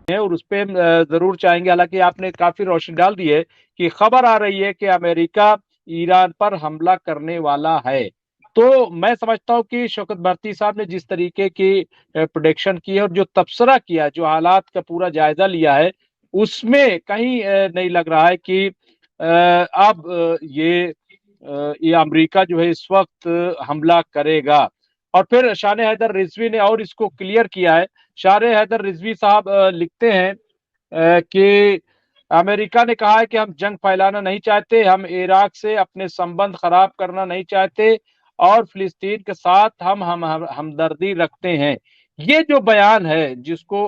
हैं और उस पे जरूर चाहेंगे। हालांकि आपने काफी रोशनी डाल दी है कि खबर आ रही है कि अमेरिका ईरान पर हमला करने वाला है। तो मैं समझता हूं कि शौकत भारती साहब ने जिस तरीके की प्रोडिक्शन की है और जो तबसरा किया है, जो हालात का पूरा जायजा लिया है, उसमें कहीं नहीं लग रहा है कि अब ये अमेरिका जो है इस वक्त हमला करेगा। और फिर शान हैदर रिजवी ने और इसको क्लियर किया है। शान हैदर रिजवी साहब लिखते हैं कि अमेरिका ने कहा है कि हम जंग फैलाना नहीं चाहते, हम इराक से अपने संबंध खराब करना नहीं चाहते और फिलिस्तीन के साथ हम हमदर्दी रखते हैं। ये जो बयान है जिसको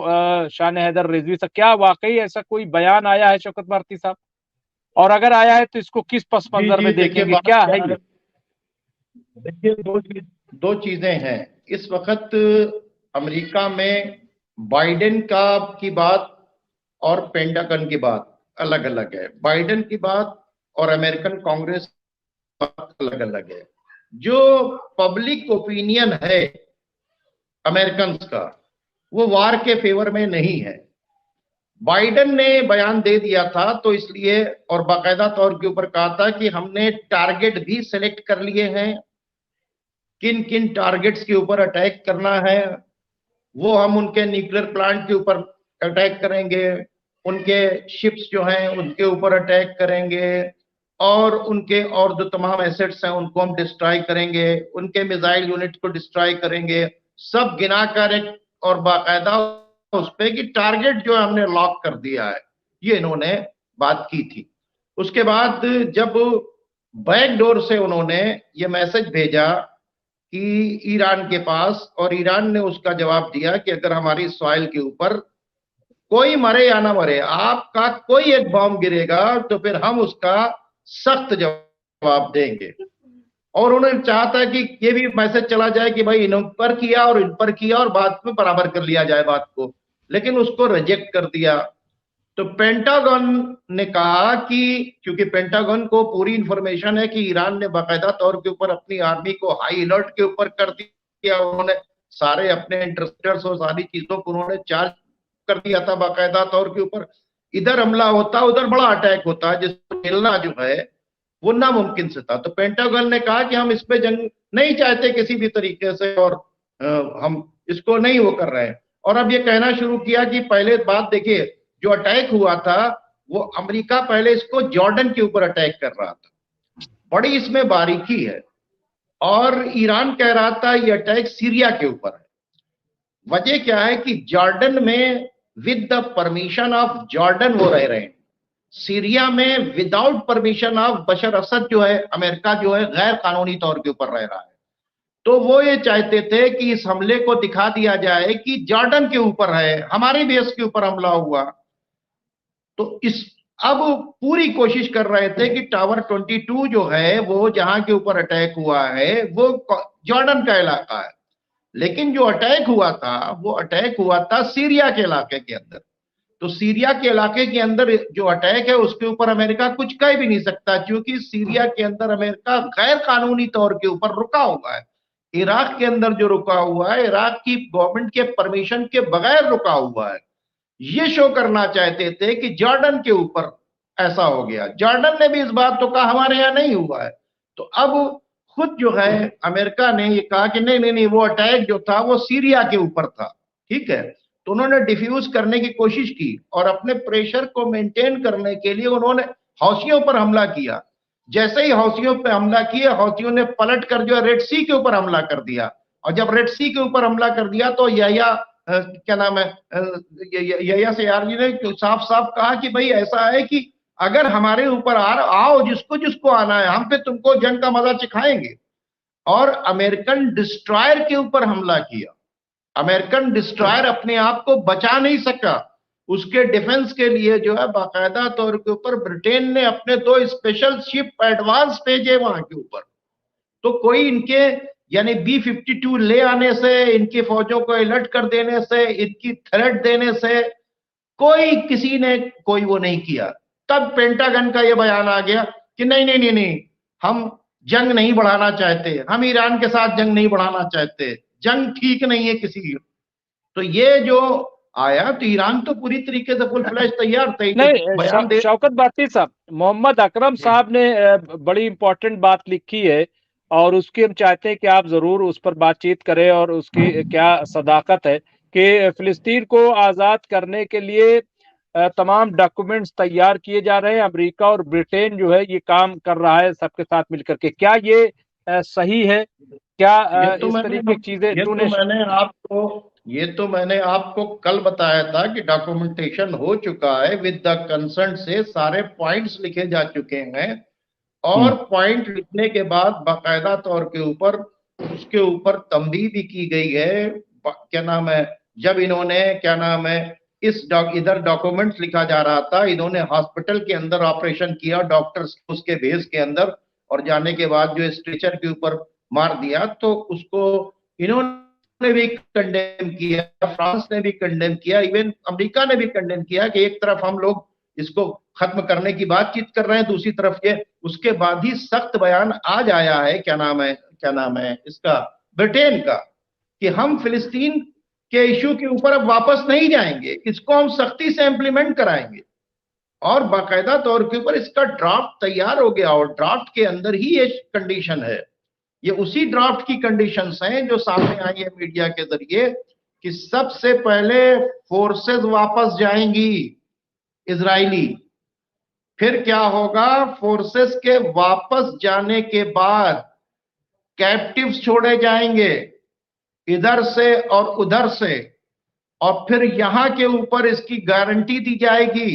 शान हैदर रिजवी साहब, क्या वाकई ऐसा कोई बयान आया है शौकत भारती साहब? और अगर आया है तो इसको किस पस जी मंजर जी, में देखिए देखेंगे, बात क्या क्या है है। ये? देखिए दो चीजें हैं इस वक्त अमेरिका में। बाइडेन की बात और पेंटागन की बात अलग अलग है। बाइडेन की बात और अमेरिकन कांग्रेस की बात अलग अलग है। जो पब्लिक ओपिनियन है अमेरिकन का, वो वार के फेवर में नहीं है। बाइडेन ने बयान दे दिया था तो इसलिए, और बाकायदा तौर के ऊपर कहा था कि हमने टारगेट भी सिलेक्ट कर लिए हैं, किन किन टारगेट्स के ऊपर अटैक करना है। वो हम उनके न्यूक्लियर प्लांट के ऊपर अटैक करेंगे, उनके शिप्स जो हैं उनके ऊपर अटैक करेंगे, और उनके और जो तमाम एसेट्स हैं उनको हम डिस्ट्रॉय करेंगे, उनके मिसाइल यूनिट को डिस्ट्रॉय करेंगे। सब गिना कर एक और बाकायदा उस पे कि टारगेट जो है हमने लॉक कर दिया है, ये इन्होंने बात की थी। उसके बाद जब बैक डोर से उन्होंने ये मैसेज भेजा कि ईरान के पास, और ईरान ने उसका जवाब दिया कि अगर हमारी सॉइल के ऊपर कोई मरे या ना मरे, आपका कोई एक बॉम्ब गिरेगा तो फिर हम उसका सख्त जवाब देंगे। और उन्होंने चाहा था कि ये भी मैसेज चला जाए कि भाई इन पर किया और इन पर किया और बाद में बराबर कर लिया जाए बात को, लेकिन उसको रिजेक्ट कर दिया। तो पेंटागन ने कहा कि क्योंकि पेंटागन को पूरी इंफॉर्मेशन है कि ईरान ने बाकायदा तौर के ऊपर अपनी आर्मी को हाई अलर्ट के ऊपर कर दिया, उन्होंने सारे अपने इंटरप्रेटर्स और सारी चीजों को उन्होंने चार्ज कर दिया था बाकायदा तौर के ऊपर। इधर हमला होता उधर बड़ा अटैक होता, जिसको मिलना जो है वो नामुमकिन से था। तो पेंटागन ने कहा कि हम इस पे जंग नहीं चाहते किसी भी तरीके से, और हम इसको नहीं वो कर रहे हैं। और अब ये कहना शुरू किया कि पहले बात देखिए, जो अटैक हुआ था वो अमेरिका पहले इसको जॉर्डन के ऊपर अटैक कर रहा था, बड़ी इसमें बारीकी है। और ईरान कह रहा था ये अटैक सीरिया के ऊपर है। वजह क्या है कि जॉर्डन में with the permission of Jordan वो रह रहे हैं, सीरिया में विदाउट परमिशन ऑफ बशर असद जो है, अमेरिका जो है गैर कानूनी तौर के ऊपर रह रहा है। तो वो ये चाहते थे कि इस हमले को दिखा दिया जाए कि जॉर्डन के ऊपर है, हमारी बेस के ऊपर हमला हुआ। तो इस अब पूरी कोशिश कर रहे थे कि टावर 22 जो है वो जहां के ऊपर अटैक हुआ है वो जॉर्डन का इलाका है, लेकिन जो अटैक हुआ था वो अटैक हुआ था सीरिया के इलाके के अंदर। तो सीरिया के इलाके के अंदर जो अटैक है उसके ऊपर अमेरिका कुछ कह भी नहीं सकता, क्योंकि सीरिया के अंदर अमेरिका गैर कानूनी तौर के ऊपर रुका हुआ है। इराक के अंदर जो रुका हुआ है, इराक की गवर्नमेंट के परमिशन के बगैर रुका हुआ है। ये शो करना चाहते थे कि जॉर्डन के ऊपर ऐसा हो गया। जॉर्डन ने भी इस बात को कहा हमारे यहां नहीं हुआ है। तो अब खुद जो है अमेरिका ने ये कहा कि नहीं नहीं नहीं, वो अटैक जो था वो सीरिया के ऊपर था। ठीक है, तो उन्होंने डिफ्यूज करने की कोशिश की और अपने प्रेशर को मेंटेन करने के लिए उन्होंने हौसियों पर हमला किया। जैसे ही हौसियों पर हमला किया, हौसियों ने पलट कर जो है रेड सी के ऊपर हमला कर दिया। और जब रेड सी के ऊपर हमला कर दिया तो यहिया क्या नाम है, यहिया सियार जी ने साफ साफ कहा कि भाई ऐसा है कि अगर हमारे ऊपर आओ, जिसको जिसको आना है, हम पे तुमको जंग का मजा सिखाएंगे। और अमेरिकन डिस्ट्रॉयर के ऊपर हमला किया। अमेरिकन डिस्ट्रॉयर अपने आप को बचा नहीं सका, उसके डिफेंस के लिए जो है बाकायदा तौर के ऊपर ब्रिटेन ने अपने 2 स्पेशल शिप एडवांस भेजे वहां के ऊपर। तो कोई इनके यानी B-52 ले आने से, इनकी फौजों को अलर्ट कर देने से, इनकी थ्रेट देने से कोई किसी ने कोई वो नहीं किया। तब पेंटागन का ये बयान आ गया कि नहीं नहीं नहीं नहीं, हम जंग नहीं बढ़ाना चाहते, हम ईरान के साथ जंग नहीं बढ़ाना चाहते, जंग ठीक नहीं है किसी की। तो ये जो आया तो ईरान तो पूरी तरीके से फुल फ्लैश तैयार था, तो नहीं, बयान दे। शौकत बाती साहब, मोहम्मद अकरम साहब ने बड़ी इंपॉर्टेंट बात लिखी है, और उसकी हम चाहते हैं कि आप जरूर उस पर बातचीत करें, और उसकी क्या सदाकत है कि फिलिस्तीन को आज़ाद करने के लिए तमाम डॉक्यूमेंट्स तैयार किए जा रहे हैं। अमेरिका और ब्रिटेन जो है ये काम कर रहा है सबके साथ मिलकर के। क्या ये सही है? क्या ये तो इस मैंने तरीके की चीजें ये तो तूने? मैंने आपको ये तो मैंने आपको कल बताया था कि डॉक्यूमेंटेशन हो चुका है, विद द कंसर्न से सारे पॉइंट्स लिखे जा चुके हैं। और हम्म। पॉइंट लिखने के बाद बाकायदा तौर के ऊपर उसके ऊपर तंबीह भी की गई है। क्या नाम है, जब इन्होंने क्या नाम है इधर डॉक्यूमेंट्स लिखा जा रहा था, इन्होंने हॉस्पिटल के अंदर ऑपरेशन किया, डॉक्टर्स उसके भेस के अंदर, और जाने के बाद जो स्ट्रेचर के ऊपर मार दिया, तो उसको इन्होंने भी कंडेम किया, फ्रांस ने भी कंडेम किया, इवन अमेरिका ने भी कंडेम किया कि एक तरफ हम लोग इसको खत्म करने की बातचीत कर रहे हैं, दूसरी तरफ ये। उसके बाद ही सख्त बयान आज आया है, क्या नाम है इसका, ब्रिटेन का, कि हम फिलिस्तीन के इशू के ऊपर अब वापस नहीं जाएंगे, इसको हम सख्ती से इंप्लीमेंट कराएंगे। और बाकायदा तौर के ऊपर इसका ड्राफ्ट तैयार हो गया, और ड्राफ्ट के अंदर ही ये कंडीशन है। ये उसी ड्राफ्ट की कंडीशंस हैं जो सामने आई है मीडिया के जरिए, कि सबसे पहले फोर्सेस वापस जाएंगी इजरायली। फिर क्या होगा, फोर्सेस के वापस जाने के बाद कैप्टिव्स छोड़े जाएंगे इधर से और उधर से, और फिर यहां के ऊपर इसकी गारंटी दी जाएगी,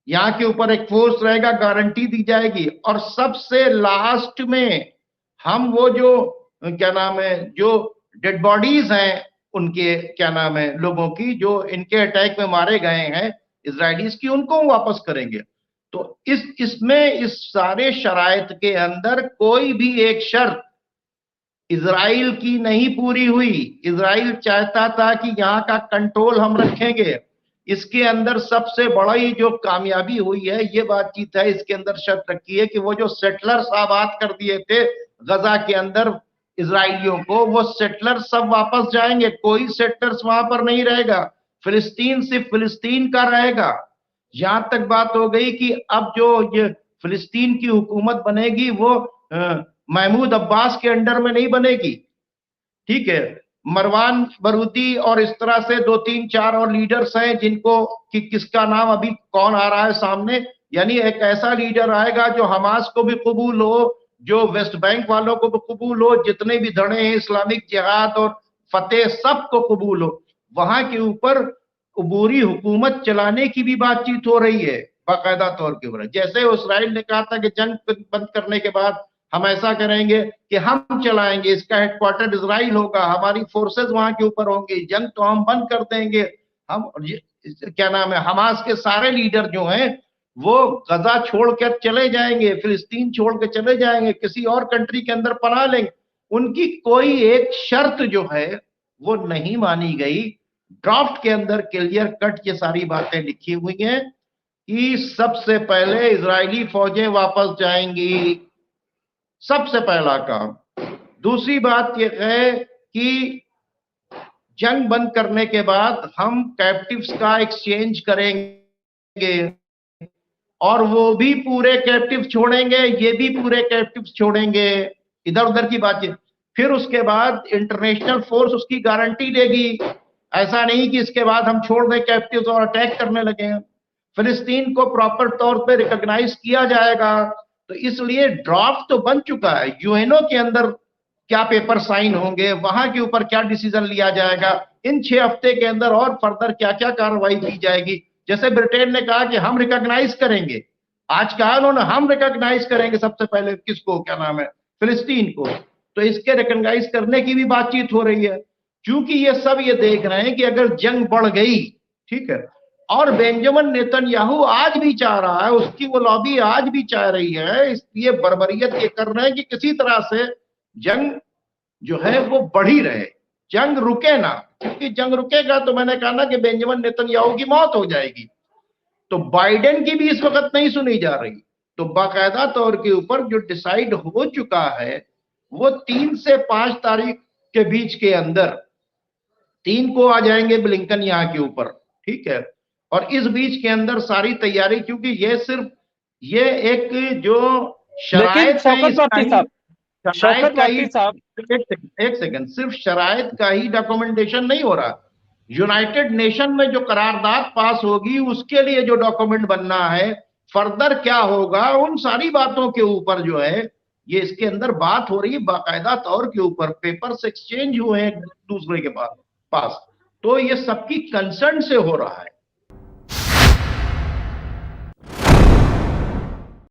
यहां के ऊपर एक फोर्स रहेगा, गारंटी दी जाएगी। और सबसे लास्ट में हम वो जो क्या नाम है, जो डेड बॉडीज हैं उनके, क्या नाम है, लोगों की जो इनके अटैक में मारे गए हैं इजरायलीज की, उनको वापस करेंगे। तो इसमें इस सारे शराइत के अंदर कोई भी एक शर्त इजराइल की नहीं पूरी हुई। इजराइल चाहता था कि यहाँ का कंट्रोल हम रखेंगे। इसके अंदर सबसे बड़ी जो कामयाबी हुई है, ये बातचीत है, इसके अंदर शर्त रखी है कि वो जो सेटलर्स आबाद कर दिए थे गजा के अंदर इजराइलियों को, वो सेटलर सब वापस जाएंगे, कोई सेटलर्स वहां पर नहीं रहेगा, फिलिस्तीन सिर्फ फिलिस्तीन का रहेगा। यहां तक बात हो गई कि अब जो ये फिलिस्तीन की हुकूमत बनेगी वो महमूद अब्बास के अंडर में नहीं बनेगी, ठीक है। मरवान बरूदी और इस तरह से दो तीन चार और लीडर्स हैं, जिनको कि किसका नाम अभी कौन आ रहा है सामने, यानी एक ऐसा लीडर आएगा जो हमास को भी कबूल हो, जो वेस्ट बैंक वालों को भी कबूल हो, जितने भी धड़े हैं इस्लामिक जिहाद और फतेह सबको कबूल हो। वहां के ऊपर अबूरी हुकूमत चलाने की भी बातचीत हो रही है बाकायदा तौर के ऊपर। जैसे इसराइल ने कहा था कि जंग बंद करने के बाद हम ऐसा करेंगे कि हम चलाएंगे, इसका हेडक्वार्टर इजराइल होगा, हमारी फोर्सेस वहां के ऊपर होंगी, जंग तो हम बंद कर देंगे। हम क्या नाम है, हमास के सारे लीडर जो हैं वो गजा छोड़कर चले जाएंगे, फिलिस्तीन छोड़ के चले जाएंगे, किसी और कंट्री के अंदर पनाह लेंगे। उनकी कोई एक शर्त जो है वो नहीं मानी गई। ड्राफ्ट के अंदर क्लियर कट ये सारी बातें लिखी हुई हैं कि सबसे पहले इजरायली फौजें वापस जाएंगी, सबसे पहला काम। दूसरी बात यह है कि जंग बंद करने के बाद हम कैप्टिव्स का एक्सचेंज करेंगे, और वो भी पूरे कैप्टिव छोड़ेंगे, ये भी पूरे कैप्टिव छोड़ेंगे, इधर उधर की बातचीत। फिर उसके बाद इंटरनेशनल फोर्स उसकी गारंटी देगी, ऐसा नहीं कि इसके बाद हम छोड़ दें कैप्टिव्स और अटैक करने लगे। फिलिस्तीन को प्रॉपर तौर पे रिकॉग्नाइज किया जाएगा। तो इसलिए ड्राफ्ट तो बन चुका है, यूएनओ के अंदर क्या पेपर साइन होंगे, वहां के ऊपर क्या डिसीजन लिया जाएगा, इन 6 हफ्ते के अंदर और फर्दर क्या क्या कार्रवाई की जाएगी। जैसे ब्रिटेन ने कहा कि हम रिकॉग्नाइज करेंगे, आज कहा उन्होंने हम रिकॉग्नाइज करेंगे सबसे पहले किसको, क्या नाम है, फिलिस्तीन को। तो इसके रिकॉग्नाइज करने की भी बातचीत हो रही है, क्योंकि ये सब ये देख रहे हैं कि अगर जंग बढ़ गई, ठीक है, और बेंजामिन नेतन्याहू आज भी चाह रहा है, उसकी वो लॉबी आज भी चाह रही है, इसलिए बर्बरियत ये कर रहे हैं कि किसी तरह से जंग जो है वो बढ़ी रहे, जंग रुके ना, क्योंकि जंग रुकेगा तो मैंने कहा ना कि बेंजामिन नेतन्याहू की मौत हो जाएगी। तो बाइडेन की भी इस वक्त नहीं सुनी जा रही। तो बाकायदा तौर के ऊपर जो डिसाइड हो चुका है वो 3 से 5 तारीख के बीच के अंदर 3 को आ जाएंगे ब्लिंकन यहाँ के ऊपर, ठीक है। और इस बीच के अंदर सारी तैयारी, क्योंकि ये एक जो लेकिन शरायत है शौकत इसका भारती ही, साहब, शरायत शौकत का ही, भारती साहब, एक सेकंड, सिर्फ शरायत का ही डॉक्यूमेंटेशन नहीं हो रहा। यूनाइटेड नेशन में जो करारदाद पास होगी उसके लिए जो डॉक्यूमेंट बनना है, फर्दर क्या होगा, उन सारी बातों के ऊपर जो है ये इसके अंदर बात हो रही है, बाकायदा तौर के ऊपर पेपर्स एक्सचेंज हुए हैं दूसरे के पास। तो ये सबकी कंसर्न से हो रहा है।